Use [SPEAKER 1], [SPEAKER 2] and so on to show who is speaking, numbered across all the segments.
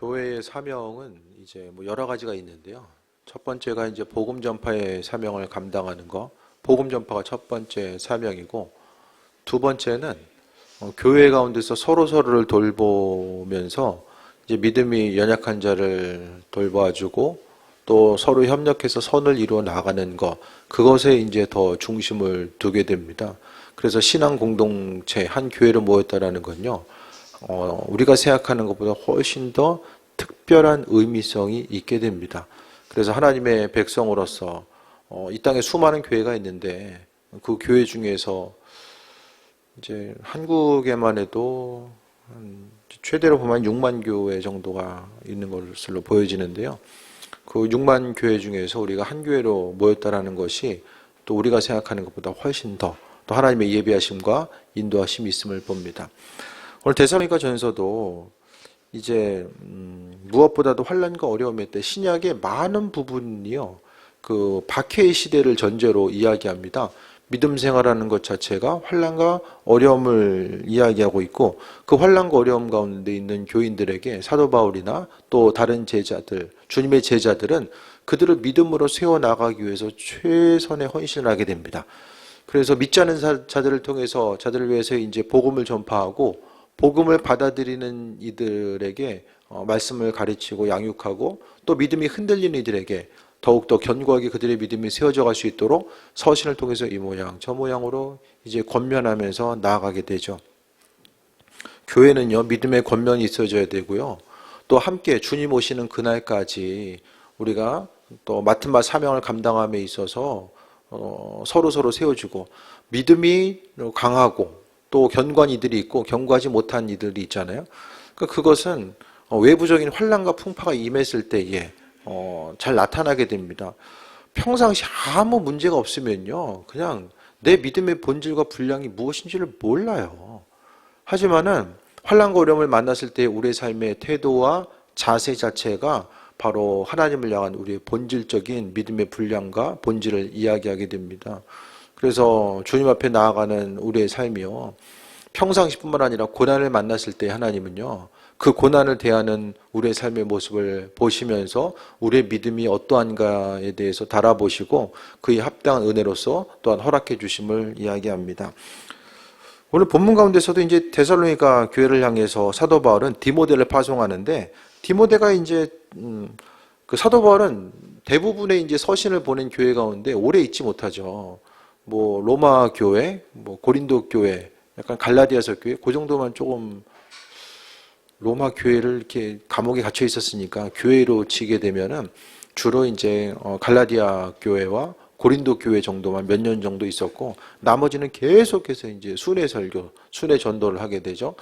[SPEAKER 1] 교회의 사명은 이제 뭐 여러 가지가 있는데요. 첫 번째가 이제 복음 전파의 사명을 감당하는 거, 복음 전파가 첫 번째 사명이고, 두 번째는 교회 가운데서 서로를 돌보면서 이제 믿음이 연약한 자를 돌봐주고 또 서로 협력해서 선을 이루어 나가는 것, 그것에 이제 더 중심을 두게 됩니다. 그래서 신앙 공동체, 한 교회로 모였다라는 건요, 우리가 생각하는 것보다 훨씬 더 특별한 의미성이 있게 됩니다. 그래서 하나님의 백성으로서 이 땅에 수많은 교회가 있는데 그 교회 중에서 이제 한국에만 해도 최대로 보면 6만 교회 정도가 있는 것으로 보여지는데요. 그 6만 교회 중에서 우리가 한 교회로 모였다라는 것이 또 우리가 생각하는 것보다 훨씬 더 또 하나님의 예비하심과 인도하심이 있음을 봅니다. 오늘 데살로니가 전서도 이제 무엇보다도 환난과 어려움의 때 신약의 많은 부분이요, 그 박해의 시대를 전제로 이야기합니다. 믿음 생활하는 것 자체가 환난과 어려움을 이야기하고 있고, 그 환난과 어려움 가운데 있는 교인들에게 사도 바울이나 또 다른 제자들, 주님의 제자들은 그들을 믿음으로 세워 나가기 위해서 최선의 헌신을 하게 됩니다. 그래서 믿지 않은 자들을 통해서 자들을 위해서 이제 복음을 전파하고 복음을 받아들이는 이들에게 말씀을 가르치고 양육하고, 또 믿음이 흔들리는 이들에게 더욱더 견고하게 그들의 믿음이 세워져 갈 수 있도록 서신을 통해서 이 모양 저 모양으로 이제 권면하면서 나아가게 되죠. 교회는요, 믿음의 권면이 있어져야 되고요, 또 함께 주님 오시는 그날까지 우리가 또 맡은 바 사명을 감당함에 있어서 서로 세워주고, 믿음이 강하고 또 견고한 이들이 있고 견고하지 못한 이들이 있잖아요. 그러니까 그것은 외부적인 환난과 풍파가 임했을 때에 잘 나타나게 됩니다. 평상시 아무 문제가 없으면요, 그냥 내 믿음의 본질과 분량이 무엇인지를 몰라요. 하지만은 환난과 어려움을 만났을 때 우리의 삶의 태도와 자세 자체가 바로 하나님을 향한 우리의 본질적인 믿음의 분량과 본질을 이야기하게 됩니다. 그래서 주님 앞에 나아가는 우리의 삶이요, 평상시뿐만 아니라 고난을 만났을 때 하나님은요, 그 고난을 대하는 우리의 삶의 모습을 보시면서 우리의 믿음이 어떠한가에 대해서 달아보시고 그에 합당한 은혜로서 또한 허락해 주심을 이야기합니다. 오늘 본문 가운데서도 이제 데살로니가 교회를 향해서 사도 바울은 디모데를 파송하는데, 디모데가 이제 그 사도 바울은 대부분의 이제 서신을 보낸 교회 가운데 오래 있지 못하죠. 뭐 로마 교회, 뭐 고린도 교회, 약간 갈라디아서 교회, 그 정도만 조금, 로마 교회를 이렇게 감옥에 갇혀 있었으니까 교회로 치게 되면은 주로 이제 갈라디아 교회와 고린도 교회 정도만 몇 년 정도 있었고, 나머지는 계속해서 이제 순회 설교, 순회 전도를 하게 되죠.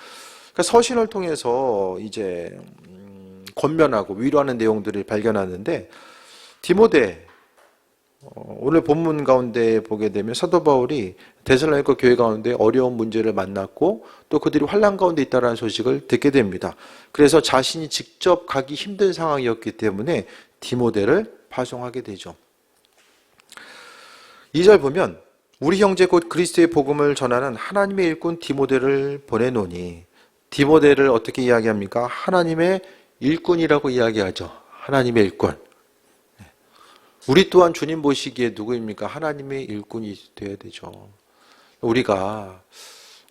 [SPEAKER 1] 그러니까 서신을 통해서 이제 권면하고 위로하는 내용들을 발견하는데, 디모데, 오늘 본문 가운데 보게 되면 사도 바울이 데살로니가 교회 가운데 어려운 문제를 만났고 또 그들이 환난 가운데 있다는 소식을 듣게 됩니다. 그래서 자신이 직접 가기 힘든 상황이었기 때문에 디모데를 파송하게 되죠. 2절 보면 우리 형제 곧 그리스도의 복음을 전하는 하나님의 일꾼 디모데를 보내노니, 디모데를 어떻게 이야기합니까? 하나님의 일꾼이라고 이야기하죠. 하나님의 일꾼. 우리 또한 주님 보시기에 누구입니까? 하나님의 일꾼이 되어야 되죠. 우리가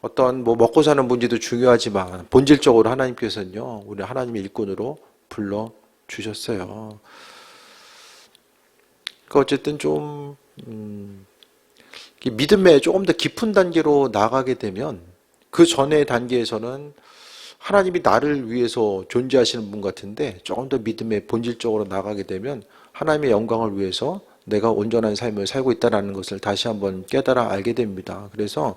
[SPEAKER 1] 어떤 뭐 먹고 사는 문제도 중요하지만 본질적으로 하나님께서는요, 우리 하나님의 일꾼으로 불러 주셨어요. 그러니까 어쨌든 좀 믿음의 조금 더 깊은 단계로 나가게 되면 그 전의 단계에서는 하나님이 나를 위해서 존재하시는 분 같은데, 조금 더 믿음의 본질적으로 나가게 되면 하나님의 영광을 위해서 내가 온전한 삶을 살고 있다는 것을 다시 한번 깨달아 알게 됩니다. 그래서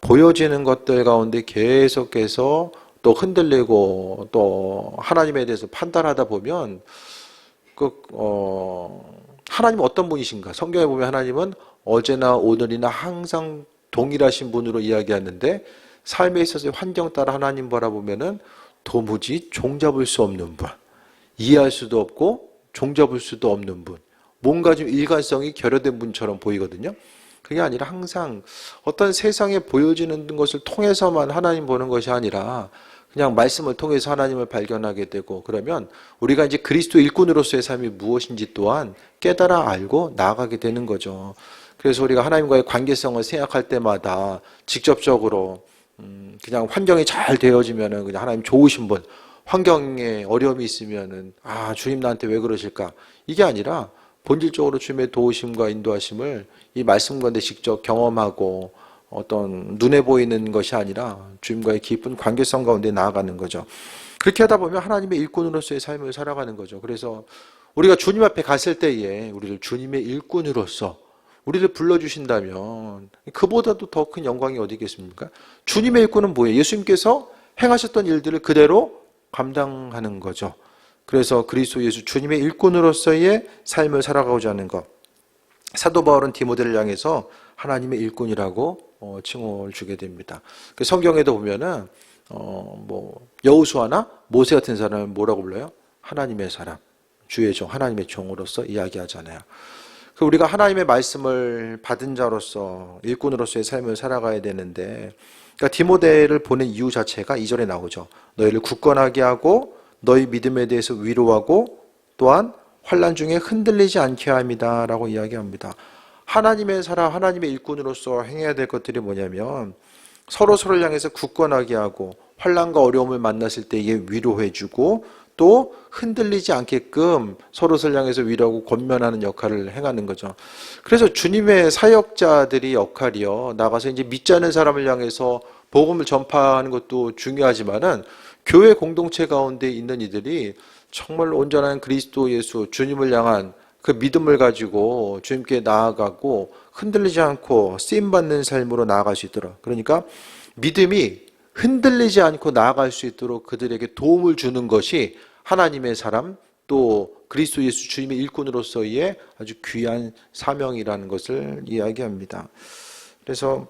[SPEAKER 1] 보여지는 것들 가운데 계속해서 또 흔들리고 또 하나님에 대해서 판단하다 보면 하나님은 어떤 분이신가? 성경에 보면 하나님은 어제나 오늘이나 항상 동일하신 분으로 이야기하는데, 삶에 있어서의 환경 따라 하나님 바라보면은 도무지 종잡을 수 없는 분, 이해할 수도 없고 종잡을 수도 없는 분, 뭔가 좀 일관성이 결여된 분처럼 보이거든요. 그게 아니라 항상 어떤 세상에 보여지는 것을 통해서만 하나님 보는 것이 아니라 그냥 말씀을 통해서 하나님을 발견하게 되고, 그러면 우리가 이제 그리스도 일꾼으로서의 삶이 무엇인지 또한 깨달아 알고 나아가게 되는 거죠. 그래서 우리가 하나님과의 관계성을 생각할 때마다 직접적으로 그냥 환경이 잘 되어지면은 그냥 하나님 좋으신 분, 환경에 어려움이 있으면은 주님 나한테 왜 그러실까? 이게 아니라 본질적으로 주님의 도우심과 인도하심을 이 말씀 가운데 직접 경험하고 어떤 눈에 보이는 것이 아니라 주님과의 깊은 관계성 가운데 나아가는 거죠. 그렇게 하다 보면 하나님의 일꾼으로서의 삶을 살아가는 거죠. 그래서 우리가 주님 앞에 갔을 때에 우리를 주님의 일꾼으로서 우리를 불러주신다면 그보다도 더 큰 영광이 어디 있겠습니까? 주님의 일꾼은 뭐예요? 예수님께서 행하셨던 일들을 그대로 감당하는 거죠. 그래서 그리스도 예수 주님의 일꾼으로서의 삶을 살아가고자 하는 것. 사도 바울은 디모데를 향해서 하나님의 일꾼이라고 칭호를 주게 됩니다. 성경에도 보면은 여호수아나 모세 같은 사람을 뭐라고 불러요? 하나님의 사람, 주의 종, 하나님의 종으로서 이야기하잖아요. 우리가 하나님의 말씀을 받은 자로서 일꾼으로서의 삶을 살아가야 되는데, 그러니까 디모데를 보낸 이유 자체가 2절에 나오죠. 너희를 굳건하게 하고 너희 믿음에 대해서 위로하고 또한 환난 중에 흔들리지 않게 합니다 라고 이야기합니다. 하나님의 사람, 하나님의 일꾼으로서 행해야 될 것들이 뭐냐면 서로를 향해서 굳건하게 하고 환난과 어려움을 만났을 때에 위로해주고 또 흔들리지 않게끔 서로를 향해서 위로하고 권면하는 역할을 행하는 거죠. 그래서 주님의 사역자들이 역할이요, 나가서 이제 믿지 않는 사람을 향해서 복음을 전파하는 것도 중요하지만은 교회 공동체 가운데 있는 이들이 정말 온전한 그리스도 예수 주님을 향한 그 믿음을 가지고 주님께 나아가고 흔들리지 않고 쓰임받는 삶으로 나아갈 수 있도록, 그러니까 믿음이 흔들리지 않고 나아갈 수 있도록 그들에게 도움을 주는 것이 하나님의 사람 또 그리스도 예수 주님의 일꾼으로서의 아주 귀한 사명이라는 것을 이야기합니다. 그래서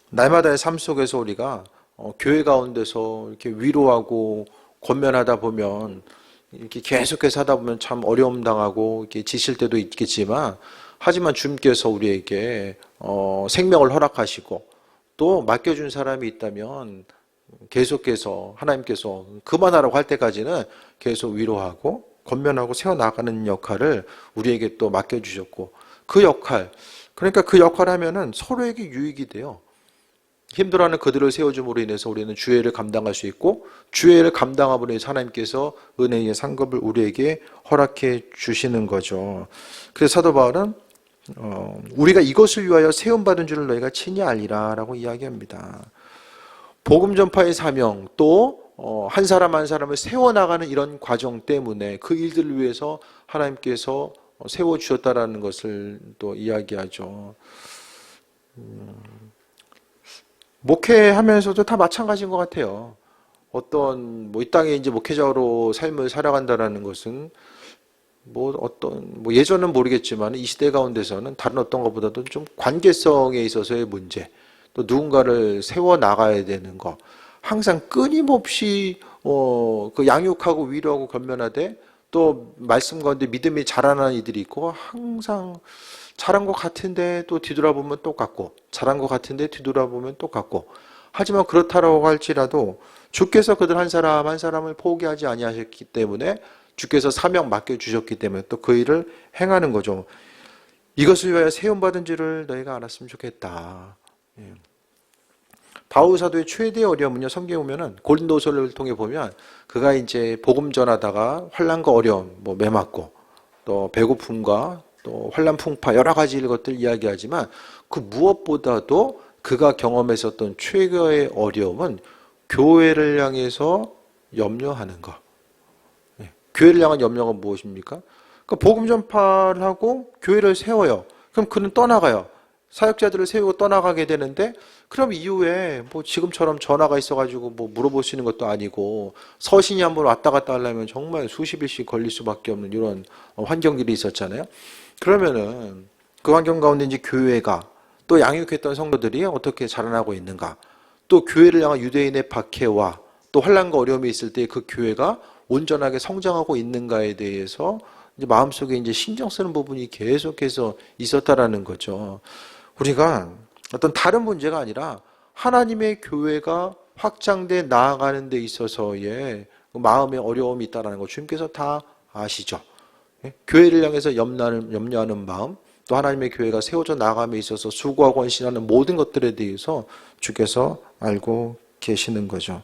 [SPEAKER 1] 날마다의 삶 속에서 우리가 교회 가운데서 이렇게 위로하고 권면하다 보면 이렇게 계속해서 하다 보면 참 어려움 당하고 이렇게 지칠 때도 있겠지만, 하지만 주님께서 우리에게 생명을 허락하시고 또 맡겨준 사람이 있다면 계속해서 하나님께서 그만하라고 할 때까지는 계속 위로하고 권면하고 세워나가는 역할을 우리에게 또 맡겨주셨고, 그 역할, 그러니까 그 역할을 하면은 서로에게 유익이 돼요. 힘들어하는 그들을 세워줌으로 인해서 우리는 주애를 감당할 수 있고, 주애를 감당함으로 인해서 하나님께서 은혜의 상급을 우리에게 허락해 주시는 거죠. 그래서 사도 바울은 우리가 이것을 위하여 세움받은 줄을 너희가 친히 알리라 라고 이야기합니다. 복음 전파의 사명, 또 한 사람 한 사람을 세워나가는 이런 과정 때문에 그 일들을 위해서 하나님께서 세워주셨다라는 것을 또 이야기하죠. 목회하면서도 다 마찬가지인 것 같아요. 이 땅에 이제 목회자로 삶을 살아간다라는 것은 예전은 모르겠지만 이 시대 가운데서는 다른 어떤 것보다도 좀 관계성에 있어서의 문제, 또 누군가를 세워 나가야 되는 거, 항상 끊임없이 그 양육하고 위로하고 권면하되 또 말씀 가운데 믿음이 자라나는 이들이 있고, 항상 잘한 것 같은데 또 뒤돌아보면 똑같고, 잘한 것 같은데 뒤돌아보면 똑같고, 하지만 그렇다라고 할지라도 주께서 그들 한 사람 한 사람을 포기하지 아니하셨기 때문에, 주께서 사명 맡겨주셨기 때문에 또 그 일을 행하는 거죠. 이것을 위하여 세움받은 줄을 너희가 알았으면 좋겠다. 바울 사도의 최대의 어려움은요, 성경에 보면은 고린도서를 통해 보면 그가 이제 복음 전하다가 환난과 어려움, 매 맞고 또 배고픔과 또 환난 풍파 여러 가지 것들 이야기하지만, 그 무엇보다도 그가 경험했었던 최고의 어려움은 교회를 향해서 염려하는 것. 교회를 향한 염려가 무엇입니까? 그러니까 복음 전파를 하고 교회를 세워요. 그럼 그는 떠나가요. 사역자들을 세우고 떠나가게 되는데, 그럼 이후에 지금처럼 전화가 있어가지고 물어볼 수 있는 것도 아니고, 서신이 한번 왔다 갔다 하려면 정말 수십 일씩 걸릴 수밖에 없는 이런 환경들이 있었잖아요. 그러면은 그 환경 가운데 이제 교회가 또 양육했던 성도들이 어떻게 자라나고 있는가, 또 교회를 향한 유대인의 박해와 또 환난과 어려움이 있을 때 그 교회가 온전하게 성장하고 있는가에 대해서 이제 마음속에 이제 신경 쓰는 부분이 계속해서 있었다라는 거죠. 우리가 어떤 다른 문제가 아니라 하나님의 교회가 확장돼 나아가는 데 있어서의 마음의 어려움이 있다는 거 주님께서 다 아시죠. 예? 교회를 향해서 염려하는 마음, 또 하나님의 교회가 세워져 나감에 있어서 수고하고 헌신하는 모든 것들에 대해서 주께서 알고 계시는 거죠.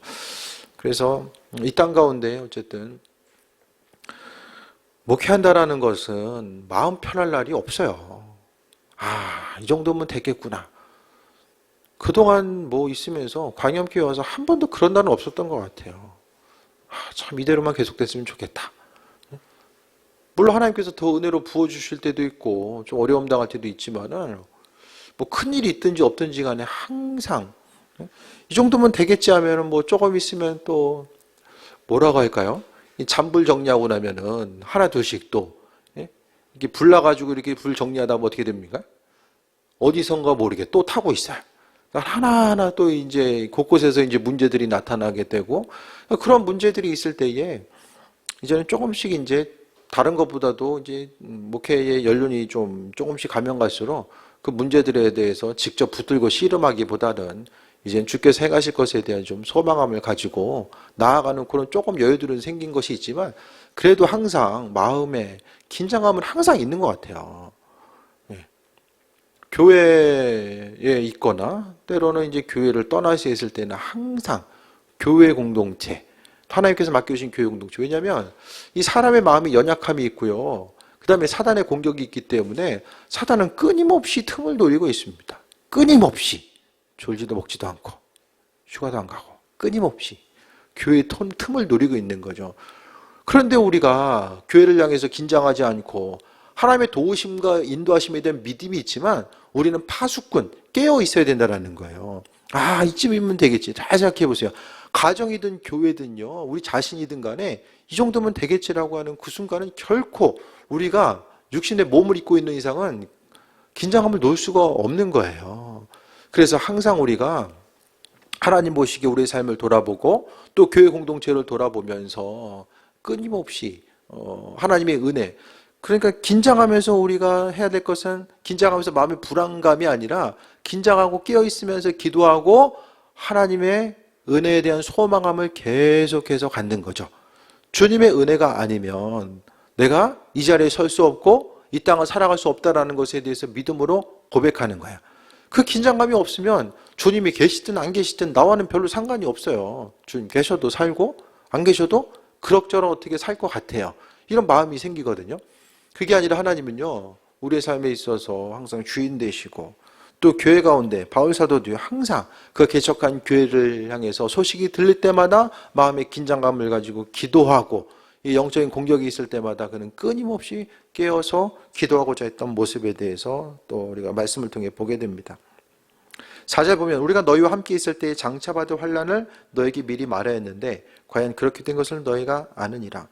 [SPEAKER 1] 그래서 이 땅 가운데 어쨌든 목회한다라는 것은 마음 편할 날이 없어요. 이 정도면 되겠구나. 그동안 뭐 있으면서 광염교회 와서 한 번도 그런 날은 없었던 것 같아요. 참 이대로만 계속됐으면 좋겠다. 물론 하나님께서 더 은혜로 부어주실 때도 있고 좀 어려움 당할 때도 있지만은 뭐 큰일이 있든지 없든지 간에 항상 이 정도면 되겠지 하면은 뭐 조금 있으면 또 뭐라고 할까요? 이 잔불 정리하고 나면은 하나 둘씩 또 이렇게 불 나가지고 이렇게 불 정리하다 보면 어떻게 됩니까? 어디선가 모르게 또 타고 있어요. 그러니까 하나하나 또 이제 곳곳에서 이제 문제들이 나타나게 되고 그런 문제들이 있을 때에 이제는 조금씩 이제 다른 것보다도 이제 목회의 연륜이 좀 조금씩 가면 갈수록 그 문제들에 대해서 직접 붙들고 씨름하기보다는 이제 주께서 행하실 것에 대한 좀 소망함을 가지고 나아가는 그런 조금 여유들은 생긴 것이 있지만 그래도 항상 마음에 긴장감은 항상 있는 것 같아요. 교회에 있거나 때로는 이제 교회를 떠나서 있을 때는 항상 교회 공동체, 하나님께서 맡겨주신 교회 공동체. 왜냐하면 이 사람의 마음이 연약함이 있고요. 그 다음에 사단의 공격이 있기 때문에 사단은 끊임없이 틈을 노리고 있습니다. 끊임없이. 졸지도 먹지도 않고 휴가도 안 가고 끊임없이 교회의 틈을 노리고 있는 거죠. 그런데 우리가 교회를 향해서 긴장하지 않고 하나님의 도우심과 인도하심에 대한 믿음이 있지만 우리는 파수꾼, 깨어 있어야 된다는 거예요. 이쯤이면 되겠지. 잘 생각해 보세요. 가정이든 교회든요, 우리 자신이든 간에 이 정도면 되겠지라고 하는 그 순간은 결코 우리가 육신의 몸을 입고 있는 이상은 긴장감을 놓을 수가 없는 거예요. 그래서 항상 우리가 하나님 보시기에 우리의 삶을 돌아보고 또 교회 공동체를 돌아보면서 끊임없이 하나님의 은혜, 그러니까 긴장하면서 우리가 해야 될 것은 긴장하면서 마음의 불안감이 아니라 긴장하고 깨어있으면서 기도하고 하나님의 은혜에 대한 소망함을 계속해서 갖는 거죠. 주님의 은혜가 아니면 내가 이 자리에 설 수 없고 이 땅을 살아갈 수 없다는 것에 대해서 믿음으로 고백하는 거야. 그 긴장감이 없으면 주님이 계시든 안 계시든 나와는 별로 상관이 없어요. 주님 계셔도 살고 안 계셔도 그럭저럭 어떻게 살 것 같아요. 이런 마음이 생기거든요. 그게 아니라 하나님은요, 우리의 삶에 있어서 항상 주인 되시고 또 교회 가운데 바울 사도도 항상 그 개척한 교회를 향해서 소식이 들릴 때마다 마음의 긴장감을 가지고 기도하고 이 영적인 공격이 있을 때마다 그는 끊임없이 깨어서 기도하고자 했던 모습에 대해서 또 우리가 말씀을 통해 보게 됩니다. 4절 보면 우리가 너희와 함께 있을 때에 장차받을 환난을 너에게 미리 말하여 했는데 과연 그렇게 된 것을 너희가 아느니라.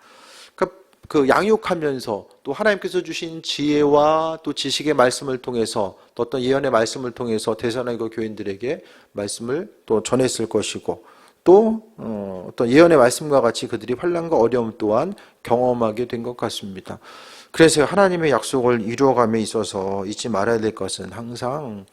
[SPEAKER 1] 그 양육하면서 또 하나님께서 주신 지혜와 또 지식의 말씀을 통해서 또 어떤 예언의 말씀을 통해서 데살로니가 교인들에게 말씀을 또 전했을 것이고 또 어떤 예언의 말씀과 같이 그들이 환난과 어려움 또한 경험하게 된 것 같습니다. 그래서 하나님의 약속을 이루어감에 있어서 잊지 말아야 될 것은 항상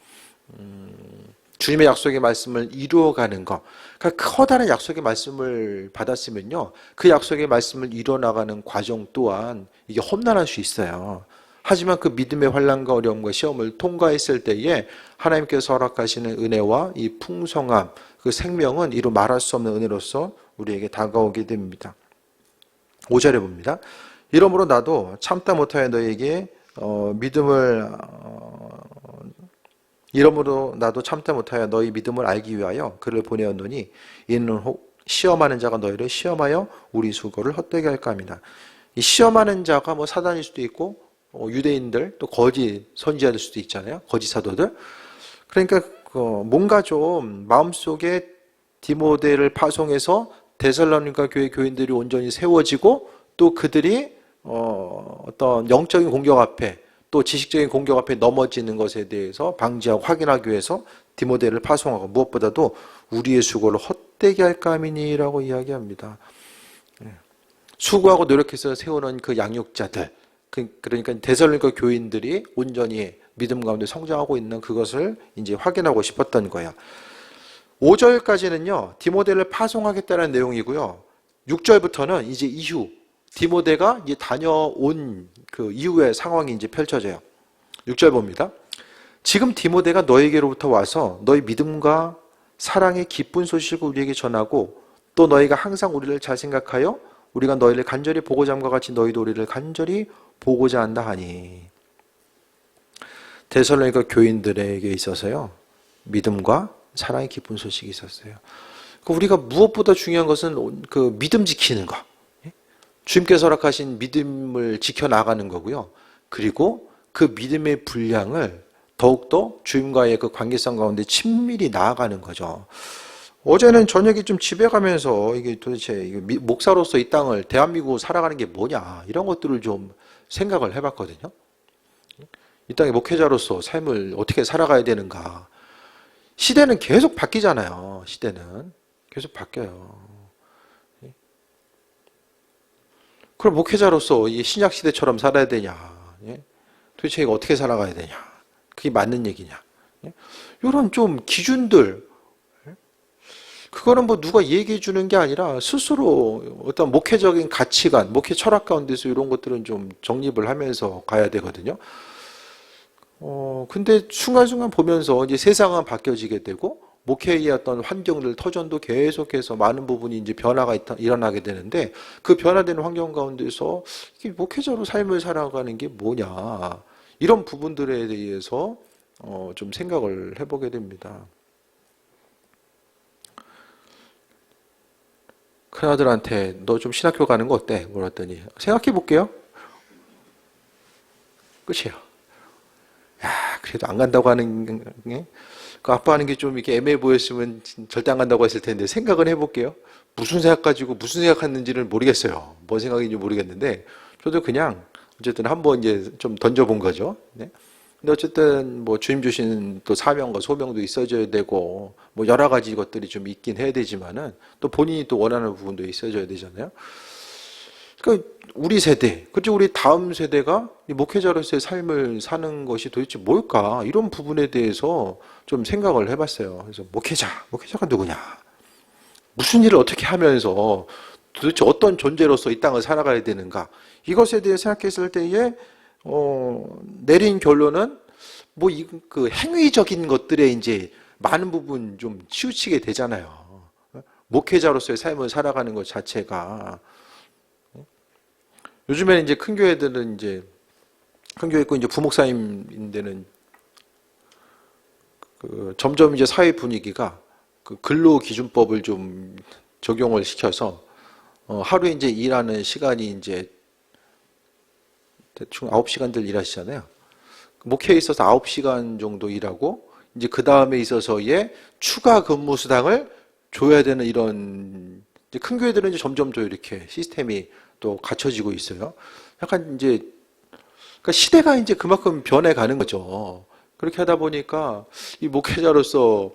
[SPEAKER 1] 주님의 약속의 말씀을 이루어가는 것. 그러니까 커다란 약속의 말씀을 받았으면요, 그 약속의 말씀을 이뤄나가는 과정 또한 이게 험난할 수 있어요. 하지만 그 믿음의 환난과 어려움과 시험을 통과했을 때에 하나님께서 허락하시는 은혜와 이 풍성함, 그 생명은 이루 말할 수 없는 은혜로서 우리에게 다가오게 됩니다. 5절에 봅니다. 이러므로 나도 참다 못하여 너에게 이러므로 나도 참다 못하여 너희 믿음을 알기 위하여 그를 보내었노니 이는 혹 시험하는 자가 너희를 시험하여 우리 수고를 헛되게 할까 합니다. 이 시험하는 자가 뭐 사단일 수도 있고 유대인들 또 거짓 선지자일 수도 있잖아요. 거짓 사도들. 그러니까 뭔가 좀 마음속에 디모데를 파송해서 데살로니가 교회 교인들이 온전히 세워지고 또 그들이 어떤 영적인 공격 앞에 또 지식적인 공격 앞에 넘어지는 것에 대해서 방지하고 확인하기 위해서 디모데를 파송하고 무엇보다도 우리의 수고를 헛되게 할까 함이니라고 이야기합니다. 수고하고 노력해서 세우는 그 양육자들, 그러니까 데살로니가 교인들이 온전히 믿음 가운데 성장하고 있는 그것을 이제 확인하고 싶었던 거야. 5절까지는요, 디모데를 파송하겠다는 내용이고요. 6절부터는 이제 이후, 디모데가 이제 다녀온 그 이후의 상황이 이제 펼쳐져요. 6절 봅니다. 지금 디모데가 너에게로부터 와서 너희 믿음과 사랑의 기쁜 소식을 우리에게 전하고 또 너희가 항상 우리를 잘 생각하여 우리가 너희를 간절히 보고자 함과 같이 너희도 우리를 간절히 보고자 한다 하니. 데살로니가 교인들에게 있어서요, 믿음과 사랑의 기쁜 소식이 있었어요. 우리가 무엇보다 중요한 것은 그 믿음 지키는 것, 주님께서 허락하신 믿음을 지켜나가는 거고요. 그리고 그 믿음의 분량을 더욱더 주님과의 그 관계성 가운데 친밀히 나아가는 거죠. 어제는 저녁에 좀 집에 가면서 이게 도대체 목사로서 이 땅을 대한민국으로 살아가는 게 뭐냐, 이런 것들을 좀 생각을 해봤거든요. 이 땅의 목회자로서 삶을 어떻게 살아가야 되는가. 시대는 계속 바뀌잖아요. 시대는 계속 바뀌어요. 그럼 목회자로서 이 신약 시대처럼 살아야 되냐? 도대체 이거 어떻게 살아가야 되냐? 그게 맞는 얘기냐? 이런 좀 기준들, 그거는 뭐 누가 얘기해 주는 게 아니라 스스로 어떤 목회적인 가치관, 목회 철학 가운데서 이런 것들은 좀 정립을 하면서 가야 되거든요. 근데 순간순간 보면서 이제 세상은 바뀌어지게 되고, 목회의 어떤 환경들, 터전도 계속해서 많은 부분이 이제 변화가 일어나게 되는데, 그 변화되는 환경 가운데서 이게 목회자로 삶을 살아가는 게 뭐냐, 이런 부분들에 대해서 좀 생각을 해보게 됩니다. 큰아들한테 너 좀 신학교 가는 거 어때? 물었더니 생각해 볼게요. 끝이에요. 야, 그래도 안 간다고 하는 게, 그 아빠 하는 게 좀 이렇게 애매해 보였으면 절대 안 간다고 했을 텐데, 생각은 해볼게요. 무슨 생각 가지고 무슨 생각했는지는 모르겠어요. 뭔 생각인지 모르겠는데, 저도 그냥 어쨌든 한번 이제 좀 던져본 거죠. 네? 근데 어쨌든 뭐 주님 주신 또 사명과 소명도 있어줘야 되고, 뭐 여러 가지 것들이 좀 있긴 해야 되지만은 또 본인이 또 원하는 부분도 있어줘야 되잖아요. 그러니까 우리 세대, 그리고 우리 다음 세대가 목회자로서의 삶을 사는 것이 도대체 뭘까? 이런 부분에 대해서 좀 생각을 해봤어요. 그래서 목회자가 누구냐? 무슨 일을 어떻게 하면서 도대체 어떤 존재로서 이 땅을 살아가야 되는가? 이것에 대해 생각했을 때에 내린 결론은 뭐 그 행위적인 것들에 이제 많은 부분 좀 치우치게 되잖아요. 목회자로서의 삶을 살아가는 것 자체가. 요즘에는 이제 큰 교회들은 이제 큰 교회 있고 이제 부목사님인데는 그 점점 이제 사회 분위기가 그 근로기준법을 좀 적용을 시켜서 하루에 이제 일하는 시간이 이제 대충 9시간들 일하시잖아요. 목회에 있어서 9시간 정도 일하고 이제 그 다음에 있어서의 추가 근무 수당을 줘야 되는 이런, 이제 큰 교회들은 이제 점점 더 이렇게 시스템이 또 갖춰지고 있어요. 약간 이제 그러니까 시대가 이제 그만큼 변해가는 거죠. 그렇게 하다 보니까 이 목회자로서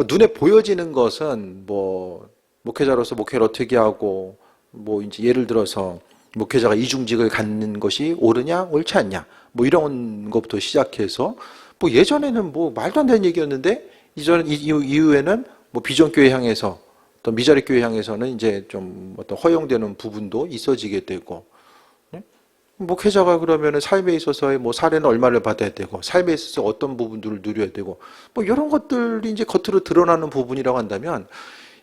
[SPEAKER 1] 눈에 보여지는 것은 뭐 목회자로서 목회를 어떻게 하고, 뭐 이제 예를 들어서 목회자가 이중직을 갖는 것이 옳으냐 옳지 않냐, 뭐 이런 것부터 시작해서, 뭐 예전에는 뭐 말도 안 되는 얘기였는데 이후에는 뭐 비전교회 향해서 또 미자립교회 향해서는 이제 좀 어떤 허용되는 부분도 있어지게 되고, 목회자가 그러면은 삶에 있어서의 뭐 사례는 얼마를 받아야 되고, 삶에 있어서 어떤 부분들을 누려야 되고, 뭐 이런 것들이 이제 겉으로 드러나는 부분이라고 한다면,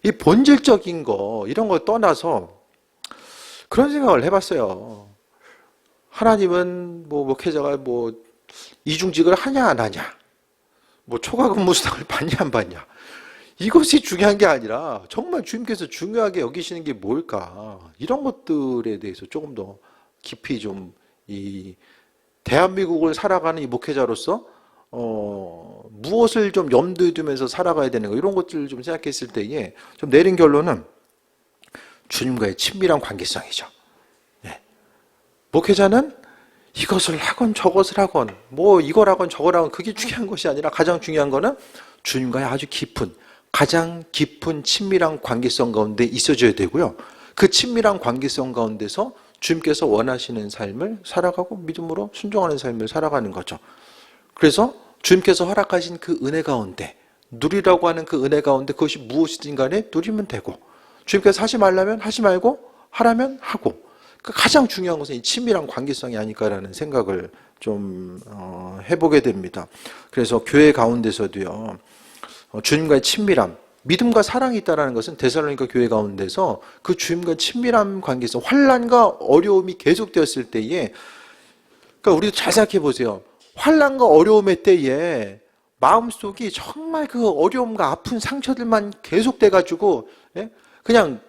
[SPEAKER 1] 이 본질적인 거 이런 거 떠나서 그런 생각을 해봤어요. 하나님은 뭐 목회자가 뭐 이중직을 하냐 안 하냐, 뭐 초과 근무 수당을 받냐 안 받냐, 이것이 중요한 게 아니라 정말 주님께서 중요하게 여기시는 게 뭘까, 이런 것들에 대해서 조금 더 깊이 좀 이 대한민국을 살아가는 이 목회자로서 무엇을 좀 염두에 두면서 살아가야 되는 거, 이런 것들을 좀 생각했을 때에 좀 내린 결론은 주님과의 친밀한 관계성이죠. 네. 목회자는 이것을 하건 저것을 하건 뭐 이걸 하건 저걸 하건 그게 중요한 것이 아니라, 가장 중요한 거는 주님과의 아주 깊은, 가장 깊은 친밀한 관계성 가운데 있어줘야 되고요. 그 친밀한 관계성 가운데서 주님께서 원하시는 삶을 살아가고 믿음으로 순종하는 삶을 살아가는 거죠. 그래서 주님께서 허락하신 그 은혜 가운데 누리라고 하는 그 은혜 가운데 그것이 무엇이든 간에 누리면 되고, 주님께서 하지 말라면 하지 말고 하라면 하고, 가장 중요한 것은 이 친밀한 관계성이 아닐까라는 생각을 좀 해보게 됩니다. 그래서 교회 가운데서도요, 주님과의 친밀함, 믿음과 사랑이 있다는 것은 데살로니가 교회 가운데서 그 주님과 친밀한 관계에서 환난과 어려움이 계속되었을 때에, 그러니까 우리도 잘 생각해 보세요. 환난과 어려움의 때에 마음속이 정말 그 어려움과 아픈 상처들만 계속돼가지고, 예? 그냥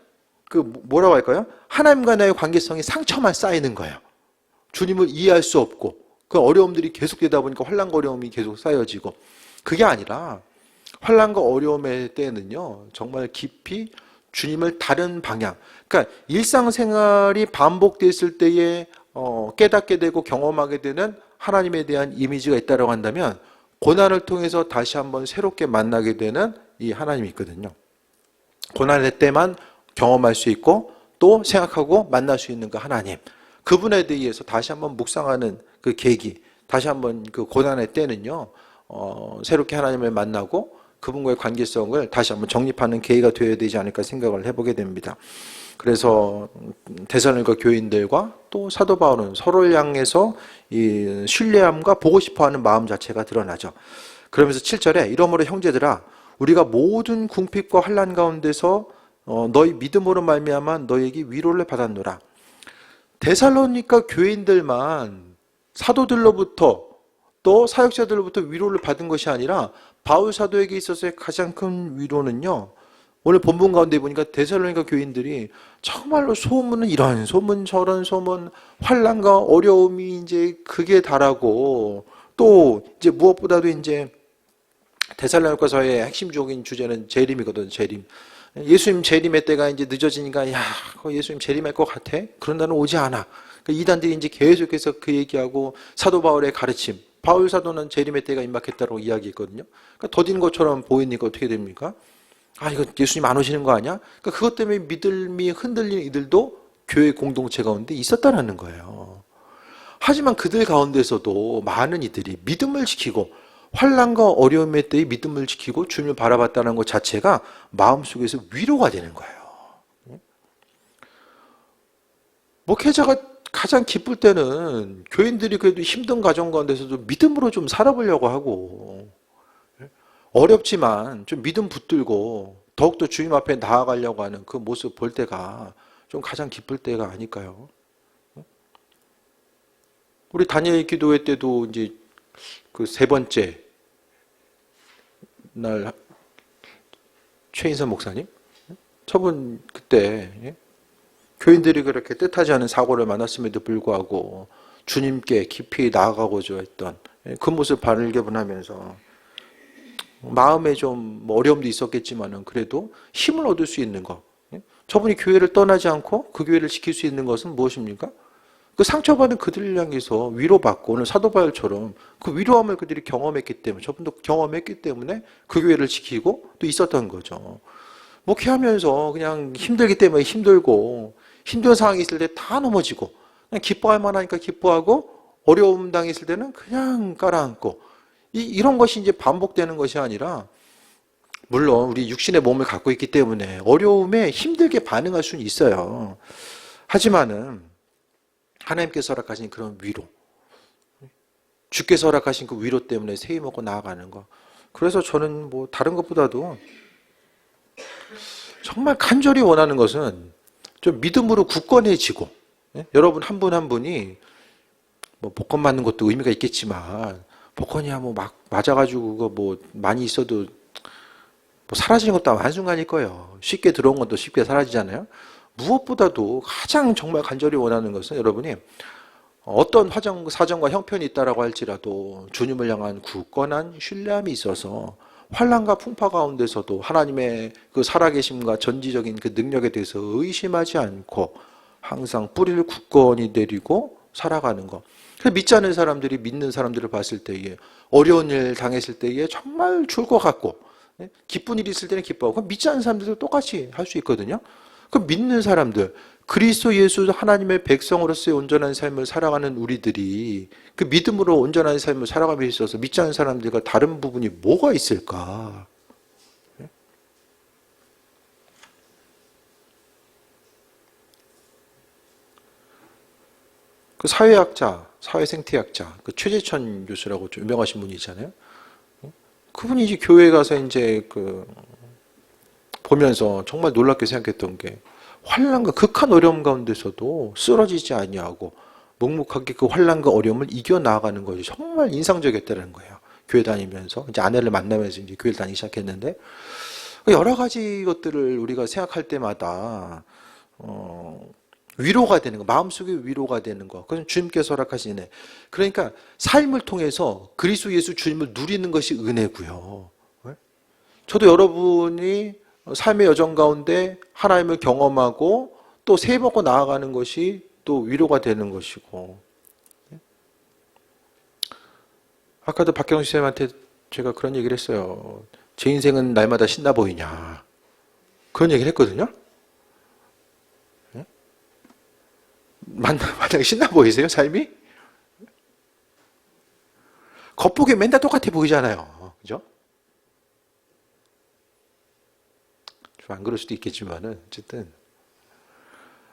[SPEAKER 1] 그 뭐라고 할까요? 하나님과 나의 관계성이 상처만 쌓이는 거예요. 주님을 이해할 수 없고 그 어려움들이 계속되다 보니까 환난과 어려움이 계속 쌓여지고, 그게 아니라 환난과 어려움의 때는요, 정말 깊이 주님을 다른 방향, 그러니까 일상생활이 반복됐을 때에 깨닫게 되고 경험하게 되는 하나님에 대한 이미지가 있다고 한다면, 고난을 통해서 다시 한번 새롭게 만나게 되는 이 하나님이 있거든요. 고난의 때만 경험할 수 있고 또 생각하고 만날 수 있는 그 하나님, 그분에 대해서 다시 한번 묵상하는 그 계기, 다시 한번 그 고난의 때는요, 새롭게 하나님을 만나고 그분과의 관계성을 다시 한번 정립하는 계기가 되어야 되지 않을까 생각을 해보게 됩니다. 그래서 데살로니가 교인들과 또 사도 바울은 서로를 향해서 이 신뢰함과 보고 싶어하는 마음 자체가 드러나죠. 그러면서 7절에 이러므로 형제들아, 우리가 모든 궁핍과 환난 가운데서 너희 믿음으로 말미암아 너희에게 위로를 받았노라. 데살로니가 교인들만 사도들로부터 또 사역자들로부터 위로를 받은 것이 아니라 바울 사도에게 있어서의 가장 큰 위로는요, 오늘 본문 가운데 보니까 데살로니가 교인들이 정말로 소문은 이런 소문 저런 소문, 환난과 어려움이 이제 극에 달하고, 또 이제 무엇보다도 이제 데살로니가서의 핵심적인 주제는 재림이거든. 재림. 예수님 재림의 때가 이제 늦어지니까, 야, 예수님 재림할 것 같아? 그런 날은 오지 않아. 그러니까 이단들이 이제 계속해서 그 얘기하고, 사도 바울의 가르침, 바울 사도는 재림의 때가 임박했다고 이야기했거든요. 그러니까 더딘 것처럼 보이니까 어떻게 됩니까? 아, 이거 예수님 안 오시는 거 아니야? 그러니까 그것 때문에 믿음이 흔들리는 이들도 교회 공동체 가운데 있었다는 거예요. 하지만 그들 가운데서도 많은 이들이 믿음을 지키고 환난과 어려움의 때에 믿음을 지키고 주님을 바라봤다는 것 자체가 마음속에서 위로가 되는 거예요. 목회자가 가장 기쁠 때는 교인들이 그래도 힘든 가정 가운데서도 믿음으로 좀 살아보려고 하고, 어렵지만 좀 믿음 붙들고 더욱더 주님 앞에 나아가려고 하는 그 모습 볼 때가 좀 가장 기쁠 때가 아닐까요? 우리 다니엘 기도회 때도 이제 그 세 번째 날 최인선 목사님, 저분 그때 교인들이 그렇게 뜻하지 않은 사고를 만났음에도 불구하고 주님께 깊이 나아가고자 했던 그 모습 발견하면서 마음에 좀 어려움도 있었겠지만은 그래도 힘을 얻을 수 있는 것, 저분이 교회를 떠나지 않고 그 교회를 지킬 수 있는 것은 무엇입니까? 그 상처받은 그들을 향해서 위로받고, 오늘 사도 바울처럼 그 위로함을 그들이 경험했기 때문에, 저분도 경험했기 때문에 그 교회를 지키고 또 있었던 거죠. 목회하면서 그냥 힘들기 때문에 힘들고, 힘든 상황이 있을 때 다 넘어지고, 그냥 기뻐할 만하니까 기뻐하고, 어려움 당했을 때는 그냥 깔아앉고, 이런 것이 이제 반복되는 것이 아니라, 물론 우리 육신의 몸을 갖고 있기 때문에 어려움에 힘들게 반응할 수는 있어요. 하지만은 하나님께서 허락하신 그런 위로, 주께서 허락하신 그 위로 때문에 새 힘 얻고 나아가는 거. 그래서 저는 뭐 다른 것보다도 정말 간절히 원하는 것은 좀 믿음으로 굳건해지고, 여러분 한 분 한 분이 뭐 복권 맞는 것도 의미가 있겠지만, 복권이야 뭐 막 맞아가지고 그거 뭐 많이 있어도 뭐 사라지는 것도 한순간일 거예요. 쉽게 들어온 것도 쉽게 사라지잖아요. 무엇보다도 가장 정말 간절히 원하는 것은, 여러분이 어떤 사정과 형편이 있다라고 할지라도 주님을 향한 굳건한 신뢰함이 있어서 환난과 풍파 가운데서도 하나님의 그 살아계심과 전지적인 그 능력에 대해서 의심하지 않고 항상 뿌리를 굳건히 내리고 살아가는 것. 그래서 믿지 않는 사람들이 믿는 사람들을 봤을 때에, 어려운 일 당했을 때에 정말 죽을 것 같고, 기쁜 일이 있을 때는 기뻐하고, 믿지 않는 사람들도 똑같이 할 수 있거든요. 그 믿는 사람들, 그리스도 예수 하나님의 백성으로서의 온전한 삶을 살아가는 우리들이 그 믿음으로 온전한 삶을 살아감에 있어서 믿지 않는 사람들과 다른 부분이 뭐가 있을까? 그 사회학자, 사회생태학자, 그 최재천 교수라고 좀 유명하신 분이 있잖아요. 그분이 이제 교회 가서 이제 그 보면서 정말 놀랍게 생각했던 게 환난과 극한 어려움 가운데서도 쓰러지지 아니하고 묵묵하게 그 환난과 어려움을 이겨 나아가는 것이 정말 인상적이었다는 거예요. 교회 다니면서 이제 아내를 만나면서 이제 교회를 다니기 시작했는데 여러 가지 것들을 우리가 생각할 때마다 위로가 되는 거, 마음속에 위로가 되는 거. 그건 주님께서 허락하시네. 그러니까 삶을 통해서 그리스도 예수 주님을 누리는 것이 은혜고요. 저도 여러분이 삶의 여정 가운데 하나님을 경험하고 또 세번고 나아가는 것이 또 위로가 되는 것이고. 아까도 박경수 쌤한테 제가 그런 얘기를 했어요. 제 인생은 날마다 신나 보이냐. 그런 얘기를 했거든요. 만약에 신나 보이세요, 삶이? 겉보기에 맨날 똑같아 보이잖아요. 그죠? 좀 안 그럴 수도 있겠지만은, 어쨌든.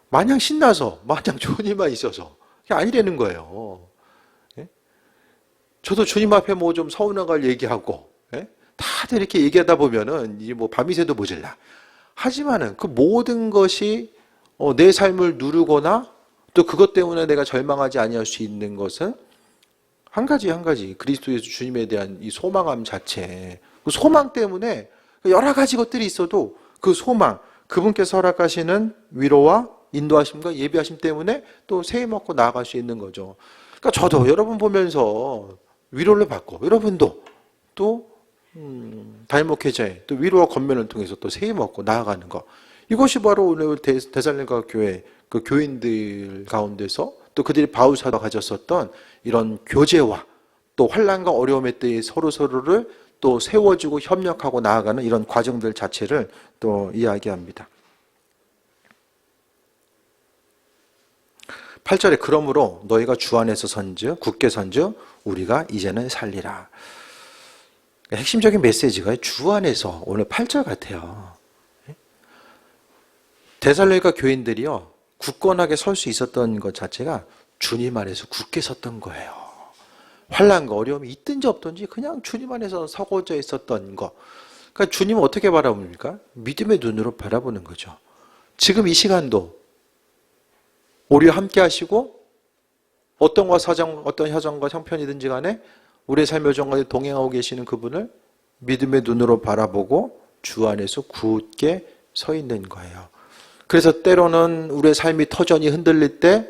[SPEAKER 1] 마냥 신나서, 마냥 좋은 일만 있어서, 그게 아니라는 거예요. 예? 저도 주님 앞에 뭐 좀 서운한 걸 얘기하고, 예? 다들 이렇게 얘기하다 보면은, 이제 뭐 밤이 새도 모질라. 하지만은 그 모든 것이 내 삶을 누르거나 또 그것 때문에 내가 절망하지 아니할 수 있는 것은 한 가지 그리스도 예수 주님에 대한 이 소망함 자체, 그 소망 때문에 여러 가지 것들이 있어도 그 소망, 그분께서 허락하시는 위로와 인도하심과 예비하심 때문에 또 새해 먹고 나아갈 수 있는 거죠. 그러니까 저도 여러분 보면서 위로를 받고 여러분도 또 다임목회자의 또 위로와 권면을 통해서 또 새해 먹고 나아가는 거. 이것이 바로 오늘 데살로니가 교회 그 교인들 가운데서 또 그들이 바울사도가 가졌었던 이런 교제와 또 환난과 어려움의 때에 서로서로를 또 세워주고 협력하고 나아가는 이런 과정들 자체를 또 이야기합니다. 8절에 그러므로 너희가 주 안에서 선즉 굳게 선즉 우리가 이제는 살리라. 핵심적인 메시지가 주 안에서 오늘 8절 같아요. 데살로니가 교인들이요 굳건하게 설 수 있었던 것 자체가 주님 안에서 굳게 섰던 거예요. 환난과 어려움이 있든지 없든지 그냥 주님 안에서 서고져 있었던 거. 그러니까 주님은 어떻게 바라봅니까? 믿음의 눈으로 바라보는 거죠. 지금 이 시간도 우리와 함께 하시고 어떤 혀정과 형편이든지 간에 우리의 삶의 여정에 동행하고 계시는 그분을 믿음의 눈으로 바라보고 주 안에서 굳게 서 있는 거예요. 그래서 때로는 우리의 삶이 터전이 흔들릴 때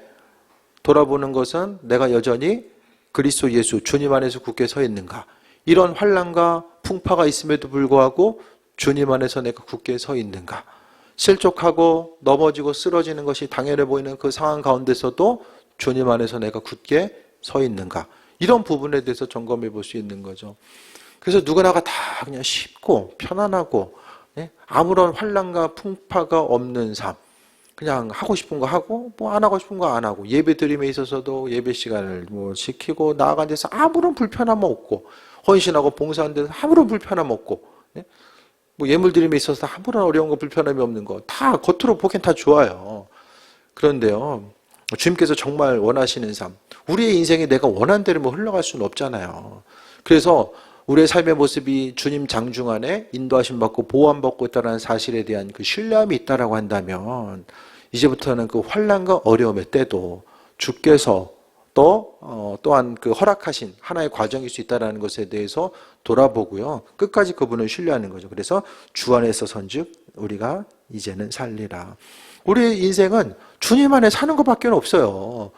[SPEAKER 1] 돌아보는 것은 내가 여전히 그리스도 예수 주님 안에서 굳게 서 있는가. 이런 환난과 풍파가 있음에도 불구하고 주님 안에서 내가 굳게 서 있는가. 실족하고 넘어지고 쓰러지는 것이 당연해 보이는 그 상황 가운데서도 주님 안에서 내가 굳게 서 있는가. 이런 부분에 대해서 점검해 볼 수 있는 거죠. 그래서 누구나가 다 그냥 쉽고 편안하고 아무런 환난과 풍파가 없는 삶. 그냥 하고 싶은 거 하고 뭐 안 하고 싶은 거 안 하고 예배 드림에 있어서도 예배 시간을 뭐 지키고 나아간 데서 아무런 불편함 없고 헌신하고 봉사하는 데서 아무런 불편함 없고 뭐 예물 드림에 있어서 아무런 어려운 거 불편함이 없는 거 다 겉으로 보기엔 다 좋아요. 그런데요. 주님께서 정말 원하시는 삶. 우리의 인생에 내가 원하는 대로 뭐 흘러갈 수는 없잖아요. 그래서 우리의 삶의 모습이 주님 장중 안에 인도하심 받고 보호받고 있다는 사실에 대한 그 신뢰함이 있다라고 한다면 이제부터는 그 환난과 어려움의 때도 주께서 또한 그 허락하신 하나의 과정일 수 있다는 것에 대해서 돌아보고요. 끝까지 그분을 신뢰하는 거죠. 그래서 주 안에서 선즉 우리가 이제는 살리라. 우리의 인생은 주님 안에 사는 것밖에 없어요.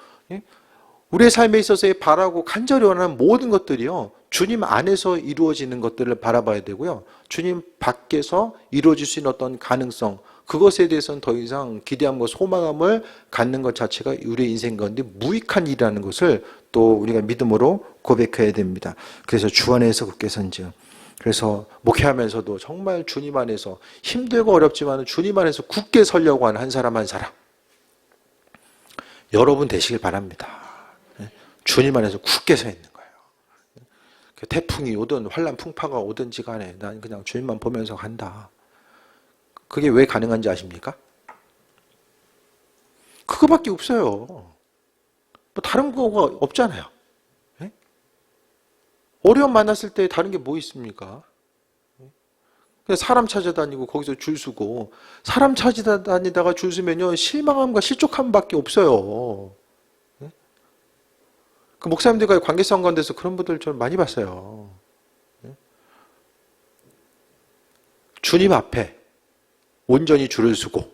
[SPEAKER 1] 우리의 삶에 있어서의 바라고 간절히 원하는 모든 것들이요. 주님 안에서 이루어지는 것들을 바라봐야 되고요. 주님 밖에서 이루어질 수 있는 어떤 가능성, 그것에 대해서는 더 이상 기대함과 소망함을 갖는 것 자체가 우리의 인생 가운데 무익한 일이라는 것을 또 우리가 믿음으로 고백해야 됩니다. 그래서 주 안에서 굳게 선즉. 그래서 목회하면서도 정말 주님 안에서 힘들고 어렵지만 주님 안에서 굳게 서려고 하는 한 사람 한 사람. 여러분 되시길 바랍니다. 주님 안에서 굳게 서 있는 거예요. 태풍이 오든 환난 풍파가 오든지 간에 난 그냥 주님만 보면서 간다. 그게 왜 가능한지 아십니까? 그거밖에 없어요. 뭐 다른 거가 없잖아요. 예? 어려움 만났을 때 다른 게 뭐 있습니까? 그냥 사람 찾아다니고 거기서 줄 서고, 사람 찾아다니다가 줄 서면요 실망함과 실족함밖에 없어요. 예? 그 목사님들과의 관계성 가운데서 그런 분들 좀 많이 봤어요. 예? 주님 앞에 온전히 줄을 서고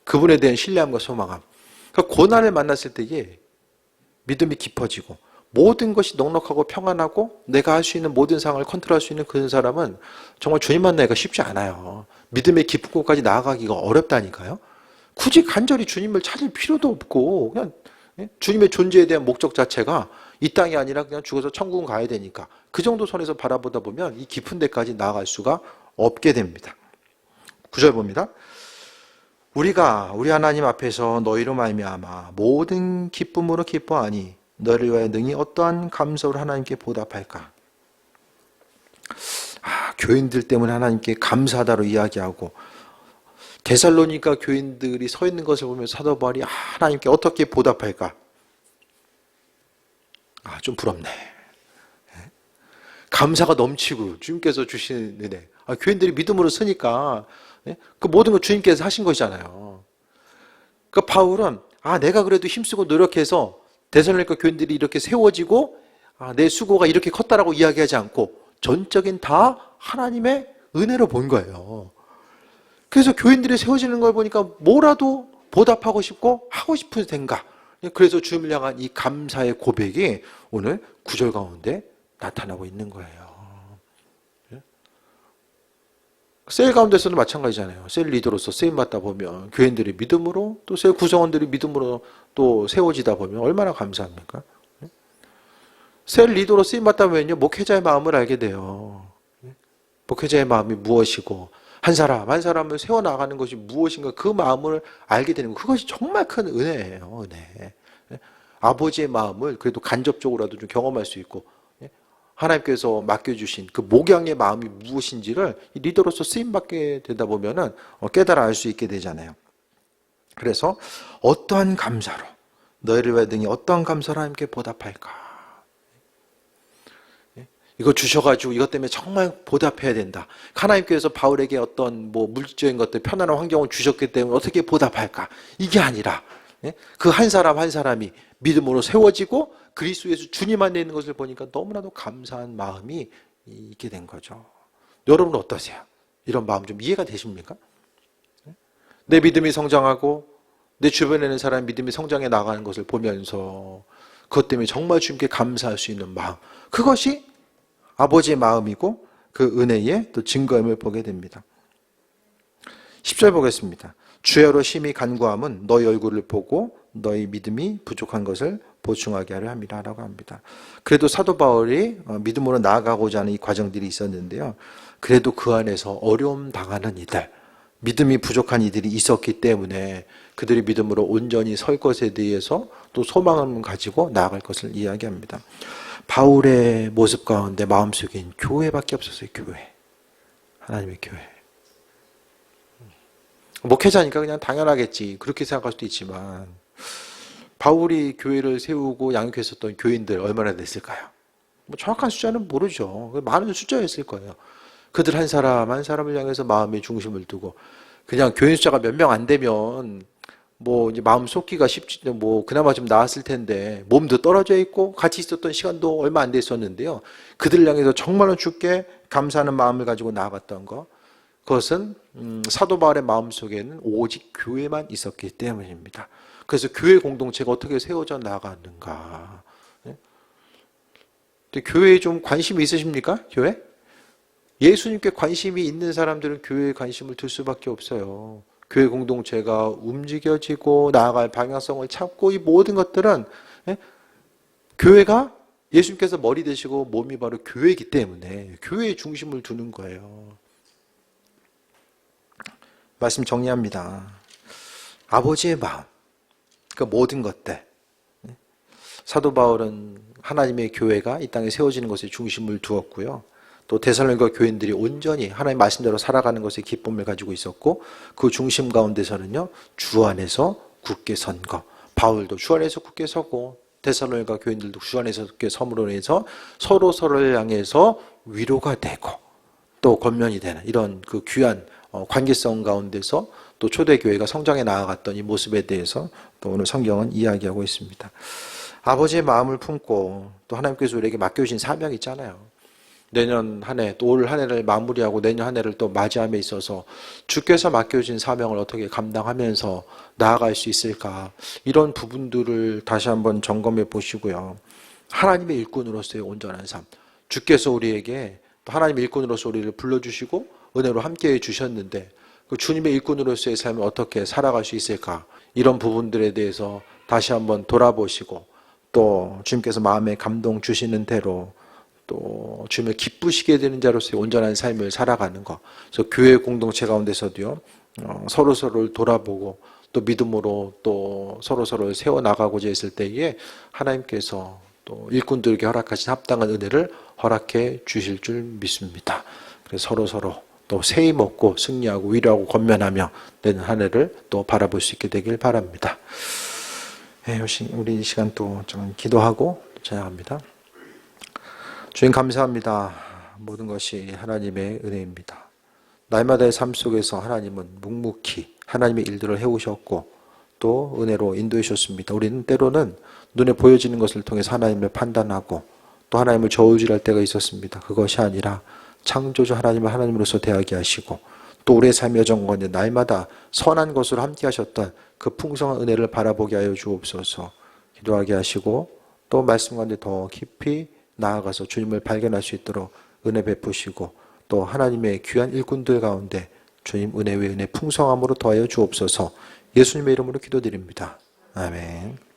[SPEAKER 1] 그분에 대한 신뢰함과 소망함. 그러니까 고난을 만났을 때에 믿음이 깊어지고 모든 것이 넉넉하고 평안하고 내가 할 수 있는 모든 상황을 컨트롤할 수 있는 그런 사람은 정말 주님 만나기가 쉽지 않아요. 믿음의 깊은 곳까지 나아가기가 어렵다니까요. 굳이 간절히 주님을 찾을 필요도 없고 그냥 주님의 존재에 대한 목적 자체가 이 땅이 아니라 그냥 죽어서 천국은 가야 되니까 그 정도 선에서 바라보다 보면 이 깊은 데까지 나아갈 수가 없게 됩니다. 9절 봅니다. 우리가 우리 하나님 앞에서 너희로 말미암아 모든 기쁨으로 기뻐하니 너희를 위하여 능히 어떠한 감사로 하나님께 보답할까? 교인들 때문에 하나님께 감사하다로 이야기하고 데살로니가 교인들이 서 있는 것을 보면서 사도 바울이 하나님께 어떻게 보답할까? 좀 부럽네. 감사가 넘치고 주님께서 주시는 은혜. 교인들이 믿음으로 서니까 그 모든 걸 주님께서 하신 것이잖아요. 그러니까 바울은 내가 그래도 힘쓰고 노력해서 데살로니가 교인들이 이렇게 세워지고 내 수고가 이렇게 컸다라고 이야기하지 않고 전적인 다 하나님의 은혜로 본 거예요. 그래서 교인들이 세워지는 걸 보니까 뭐라도 보답하고 싶고 하고 싶은 생각. 그래서 주님을 향한 이 감사의 고백이 오늘 9절 가운데 나타나고 있는 거예요. 셀 가운데서도 마찬가지잖아요. 셀 리더로서 쓰임 받다 보면 교인들이 믿음으로 또 셀 구성원들이 믿음으로 또 세워지다 보면 얼마나 감사합니까? 셀 리더로 쓰임 받다 보면요 목회자의 마음을 알게 돼요. 목회자의 마음이 무엇이고 한 사람 한 사람을 세워나가는 것이 무엇인가 그 마음을 알게 되는 것, 그것이 정말 큰 은혜예요. 은혜. 아버지의 마음을 그래도 간접적으로라도 좀 경험할 수 있고 하나님께서 맡겨주신 그 목양의 마음이 무엇인지를 리더로서 쓰임받게 되다 보면은 깨달아 알 수 있게 되잖아요. 그래서 어떠한 감사로 너희를 위하여 능히 어떠한 감사로 하나님께 보답할까? 이거 주셔가지고 이것 때문에 정말 보답해야 된다. 하나님께서 바울에게 어떤 물질적인 것들 편안한 환경을 주셨기 때문에 어떻게 보답할까? 이게 아니라 그 한 사람 한 사람이 믿음으로 세워지고 그리스도 예수 주님 안에 있는 것을 보니까 너무나도 감사한 마음이 있게 된 거죠. 여러분은 어떠세요? 이런 마음 좀 이해가 되십니까? 내 믿음이 성장하고 내 주변에 있는 사람의 믿음이 성장해 나가는 것을 보면서 그것 때문에 정말 주님께 감사할 수 있는 마음, 그것이 아버지의 마음이고 그 은혜의 또 증거임을 보게 됩니다. 10절 보겠습니다. 주여로 심히 간구함은 너희 얼굴을 보고 너희 믿음이 부족한 것을 보충하게 하려 함이라 라고 합니다. 그래도 사도 바울이 믿음으로 나아가고자 하는 이 과정들이 있었는데요. 그래도 그 안에서 어려움 당하는 이들, 믿음이 부족한 이들이 있었기 때문에 그들이 믿음으로 온전히 설 것에 대해서 또 소망을 가지고 나아갈 것을 이야기합니다. 바울의 모습 가운데 마음속엔 교회밖에 없었어요. 교회. 하나님의 교회. 목회자니까 그냥 당연하겠지 그렇게 생각할 수도 있지만 바울이 교회를 세우고 양육했었던 교인들 얼마나 됐을까요? 정확한 숫자는 모르죠. 많은 숫자였을 거예요. 그들 한 사람 한 사람을 향해서 마음의 중심을 두고 그냥 교인 숫자가 몇 명 안 되면 이제 마음 쏟기가 쉽지 그나마 좀 나았을 텐데 몸도 떨어져 있고 같이 있었던 시간도 얼마 안 됐었는데요. 그들을 향해서 정말로 주께 감사하는 마음을 가지고 나아갔던 것, 그것은 사도 바울의 마음속에는 오직 교회만 있었기 때문입니다. 그래서 교회 공동체가 어떻게 세워져 나가는가. 교회에 좀 관심이 있으십니까? 교회? 예수님께 관심이 있는 사람들은 교회에 관심을 둘 수밖에 없어요. 교회 공동체가 움직여지고 나아갈 방향성을 찾고 이 모든 것들은 교회가 예수님께서 머리 되시고 몸이 바로 교회이기 때문에 교회에 중심을 두는 거예요. 말씀 정리합니다. 아버지의 마음, 그 모든 것들. 사도 바울은 하나님의 교회가 이 땅에 세워지는 것에 중심을 두었고요. 또 데살로니가 교인들이 온전히 하나님 말씀대로 살아가는 것에 기쁨을 가지고 있었고 그 중심 가운데서는요 주 안에서 굳게 선 것, 바울도 주 안에서 굳게 서고 데살로니가 교인들도 주 안에서 굳게 섬으로 인해서 서로 서로를 향해서 위로가 되고 또 권면이 되는 이런 그 귀한 관계성 가운데서 또 초대교회가 성장해 나아갔던 이 모습에 대해서 또 오늘 성경은 이야기하고 있습니다. 아버지의 마음을 품고 또 하나님께서 우리에게 맡겨주신 사명이 있잖아요. 내년 한 해, 또 올 한 해를 마무리하고 내년 한 해를 또 맞이함에 있어서 주께서 맡겨주신 사명을 어떻게 감당하면서 나아갈 수 있을까, 이런 부분들을 다시 한번 점검해 보시고요. 하나님의 일꾼으로서의 온전한 삶, 주께서 우리에게 또 하나님의 일꾼으로서 우리를 불러주시고 은혜로 함께해 주셨는데 그 주님의 일꾼으로서의 삶을 어떻게 살아갈 수 있을까, 이런 부분들에 대해서 다시 한번 돌아보시고 또 주님께서 마음에 감동 주시는 대로 또 주님을 기쁘시게 되는 자로서의 온전한 삶을 살아가는 것. 그래서 교회 공동체 가운데서도요, 서로서로를 돌아보고 또 믿음으로 또 서로서로를 세워나가고자 했을 때에 하나님께서 또 일꾼들에게 허락하신 합당한 은혜를 허락해 주실 줄 믿습니다. 그래서 서로서로 또 세임 얻고 승리하고 위로하고 권면하며 내년 한 해를 또 바라볼 수 있게 되길 바랍니다. 우리 이 시간 또 좀 기도하고 찬양합니다. 주님 감사합니다. 모든 것이 하나님의 은혜입니다. 날마다의 삶 속에서 하나님은 묵묵히 하나님의 일들을 해오셨고 또 은혜로 인도해 주셨습니다. 우리는 때로는 눈에 보여지는 것을 통해서 하나님을 판단하고 또 하나님을 저울질할 때가 있었습니다. 그것이 아니라 창조주 하나님을 하나님으로서 대하게 하시고 또 우리의 삶의 여정 가운데 날마다 선한 것으로 함께 하셨던 그 풍성한 은혜를 바라보게 하여 주옵소서. 기도하게 하시고 또 말씀 가운데 더 깊이 나아가서 주님을 발견할 수 있도록 은혜 베푸시고 또 하나님의 귀한 일꾼들 가운데 주님 은혜 위에 은혜 풍성함으로 더하여 주옵소서. 예수님의 이름으로 기도드립니다. 아멘.